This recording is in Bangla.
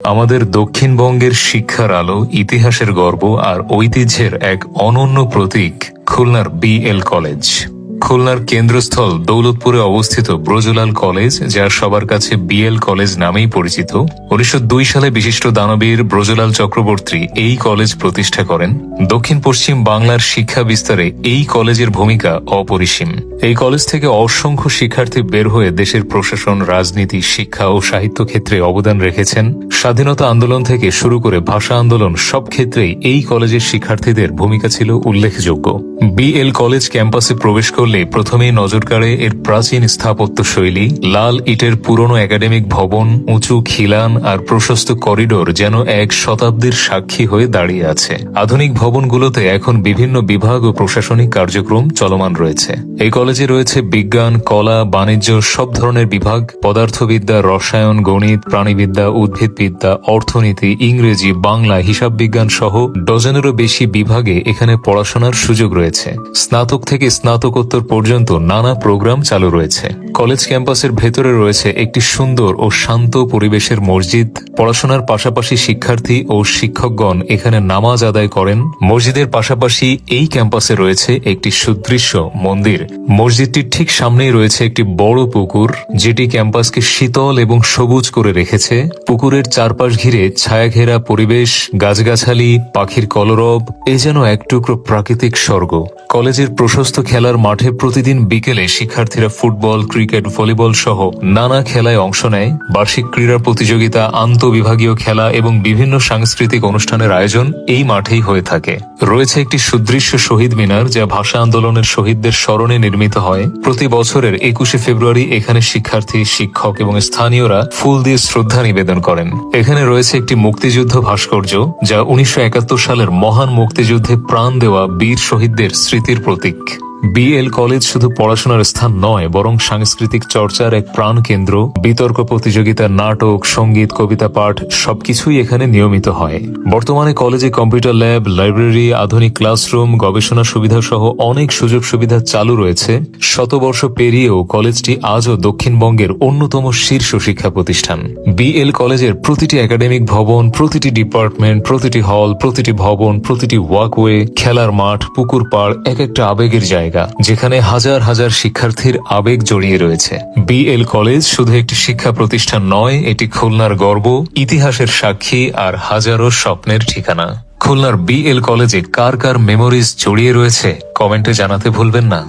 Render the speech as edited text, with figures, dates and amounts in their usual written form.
আমাদের দক্ষিণবঙ্গের শিক্ষার আলো, ইতিহাসের গর্ব আর ঐতিহ্যের এক অনন্য প্রতীক খুলনার বিএল কলেজ। খুলনার কেন্দ্রস্থল দৌলতপুরে অবস্থিত ব্রজলাল কলেজ, যা সবার কাছে বিএল কলেজ নামেই পরিচিত। 1902 সালে বিশিষ্ট দানবীর ব্রজলাল চক্রবর্তী এই কলেজ প্রতিষ্ঠা করেন। দক্ষিণ পশ্চিম বাংলার শিক্ষা বিস্তারে এই কলেজের ভূমিকা অপরিসীম। এই কলেজ থেকে অসংখ্য শিক্ষার্থী বের হয়ে দেশের প্রশাসন, রাজনীতি, শিক্ষা ও সাহিত্য ক্ষেত্রে অবদান রেখেছেন। স্বাধীনতা আন্দোলন থেকে শুরু করে ভাষা আন্দোলন, সব ক্ষেত্রেই এই কলেজের শিক্ষার্থীদের ভূমিকা ছিল উল্লেখযোগ্য। বিএল কলেজ ক্যাম্পাসে প্রবেশ করলে প্রথমেই নজর কাড়ে এর প্রাচীন স্থাপত্য শৈলী। লাল ইটের পুরনো একাডেমিক ভবন, উঁচু খিলান আর প্রশস্ত করিডোর যেন এক শতাব্দীর সাক্ষী হয়ে দাঁড়িয়ে আছে। আধুনিক ভবনগুলোতে এখন বিভিন্ন বিভাগ ও প্রশাসনিক কার্যক্রম চলমান রয়েছে। এই কলেজে রয়েছে বিজ্ঞান, কলা, বাণিজ্য, সব ধরনের বিভাগ, পদার্থবিদ্যা, রসায়ন, গণিত, প্রাণীবিদ্যা, উদ্ভিদবিদ্যা, অর্থনীতি, ইংরেজি, বাংলা, হিসাব বিজ্ঞান সহ ডজনেরও বেশি বিভাগে এখানে পড়াশোনার সুযোগ রয়েছে। স্নাতক থেকে স্নাতকোত্তর পর্যন্ত নানা প্রোগ্রাম চালু রয়েছে। কলেজ ক্যাম্পাসের ভেতরে রয়েছে একটি সুন্দর ও শান্ত পরিবেশের মসজিদ। পড়াশোনার পাশাপাশি শিক্ষার্থী ও শিক্ষকগণ এখানে নামাজ আদায় করেন। মসজিদের পাশাপাশি এই ক্যাম্পাসে রয়েছে একটি সুদৃশ্য মন্দির। মসজিদটির ঠিক সামনেই রয়েছে একটি বড় পুকুর, যেটি ক্যাম্পাসকে শীতল এবং সবুজ করে রেখেছে। পুকুরের চারপাশ ঘিরে ছায়াঘেরা পরিবেশ, গাছগাছালি, পাখির কলরব, এ যেন এক টুকরো প্রাকৃতিক স্বর্গ। কলেজের প্রশস্ত খেলার মাঠে প্রতিদিন বিকেলে শিক্ষার্থীরা ফুটবল, ক্রিকেট, ভলিবল সহ নানা খেলায় অংশ নেয়। বার্ষিক ক্রীড়া প্রতিযোগিতা, আন্তঃবিভাগীয় খেলা এবং বিভিন্ন সাংস্কৃতিক অনুষ্ঠানের আয়োজন এই মাঠেই হয়ে থাকে। রয়েছে একটি সুদৃশ্য শহীদ মিনার, যা ভাষা আন্দোলনের শহীদদের স্মরণে নির্মিত হয়। প্রতি বছরের 21শে ফেব্রুয়ারি এখানে শিক্ষার্থী, শিক্ষক এবং স্থানীয়রা ফুল দিয়ে শ্রদ্ধা নিবেদন করেন। এখানে রয়েছে একটি মুক্তিযুদ্ধ ভাস্কর্য, যা 1971 সালের মহান মুক্তিযুদ্ধে প্রাণ দেওয়া বীর শহীদদের স্মৃতির প্রতীক। বিএল কলেজ শুধু পড়াশোনার স্থান নয়, বরং সাংস্কৃতিক চর্চার এক প্রাণ কেন্দ্র। বিতর্ক প্রতিযোগিতা, নাটক, সঙ্গীত, কবিতা পাঠ সবকিছুই এখানে নিয়মিত হয়। বর্তমানে কলেজে কম্পিউটার ল্যাব, লাইব্রেরি, আধুনিক ক্লাসরুম, গবেষণা সুবিধা সহ অনেক সুযোগ সুবিধা চালু রয়েছে। শতবর্ষ পেরিয়েও কলেজটি আজও দক্ষিণবঙ্গের অন্যতম শীর্ষ শিক্ষা প্রতিষ্ঠান। বিএল কলেজের প্রতিটি একাডেমিক ভবন, প্রতিটি ডিপার্টমেন্ট, প্রতিটি হল, প্রতিটি ভবন, প্রতিটি ওয়াকওয়ে, খেলার মাঠ, পুকুর পাড় এক একটা আবেগের জায়গা, যেখানে হাজার হাজার শিক্ষার্থীর আবেগ জড়িয়ে রয়েছে। বিএল কলেজ শুধু একটি শিক্ষা প্রতিষ্ঠান নয়, এটি খুলনার গর্ব, ইতিহাসের সাক্ষী আর হাজারো স্বপ্নের ঠিকানা। খুলনার বিএল কলেজে কার কার মেমোরিজ জড়িয়ে রয়েছে কমেন্টে জানাতে ভুলবেন না।